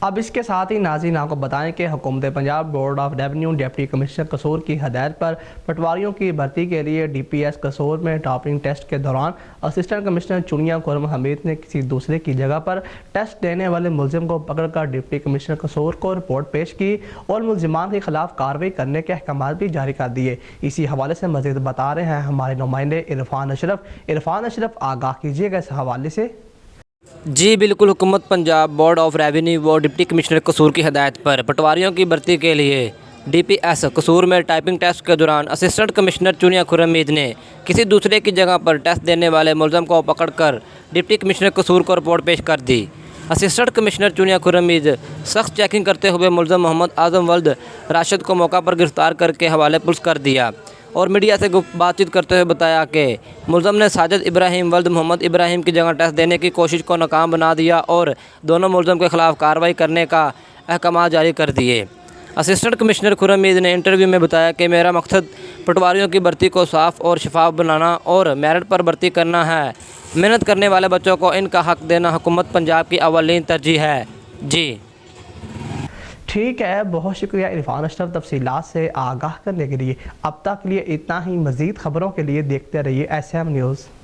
اب اس کے ساتھ ہی ناظرین آپ کو بتائیں کہ حکومت Punjab board of revenue deputy commissioner Kasur کی ہدایت پر پٹواریوں کی بھرتی کے لیے ڈی پی ایس قصور میں ٹاپنگ ٹیسٹ کے دوران اسسٹنٹ کمشنر چنیا خرم حمید نے کسی دوسرے کی جگہ پر ٹیسٹ دینے والے ملزم کو پکڑ کر ڈپٹی کمشنر قصور کو رپورٹ پیش کی اور ملزمان کے خلاف کارروائی کرنے کے احکامات بھی جاری کر دیے۔ اسی حوالے سے مزید بتا رہے ہیں ہمارے نمائندے عرفان اشرف، آگاہ کیجیے گا اس حوالے سے۔ جی بالکل، حکومت پنجاب بورڈ آف ریونیو و ڈپٹی کمشنر قصور کی ہدایت پر پٹواریوں کی بھرتی کے لیے ڈی پی ایس قصور میں ٹائپنگ ٹیسٹ کے دوران اسسٹنٹ کمشنر چنیا خرم حمید نے کسی دوسرے کی جگہ پر ٹیسٹ دینے والے ملزم کو پکڑ کر ڈپٹی کمشنر قصور کو رپورٹ پیش کر دی۔ اسسٹنٹ کمشنر چنیا خرم حمید سخت چیکنگ کرتے ہوئے ملزم محمد اعظم ولد راشد کو موقع پر گرفتار کر کے حوالے پولیس کر دیا اور میڈیا سے بات چیت کرتے ہوئے بتایا کہ ملزم نے ساجد ابراہیم ولد محمد ابراہیم کی جگہ ٹیسٹ دینے کی کوشش کو ناکام بنا دیا اور دونوں ملزم کے خلاف کارروائی کرنے کا احکامات جاری کر دیے۔ اسسٹنٹ کمشنر خرم حمید نے انٹرویو میں بتایا کہ میرا مقصد پٹواریوں کی بھرتی کو صاف اور شفاف بنانا اور میرٹ پر بھرتی کرنا ہے۔ محنت کرنے والے بچوں کو ان کا حق دینا حکومت پنجاب کی اولین ترجیح ہے۔ جی ٹھیک ہے، بہت شکریہ عرفان اشرف تفصیلات سے آگاہ کرنے کے لیے۔ اب تک کے لیے اتنا ہی، مزید خبروں کے لیے دیکھتے رہیے ایس ایم نیوز۔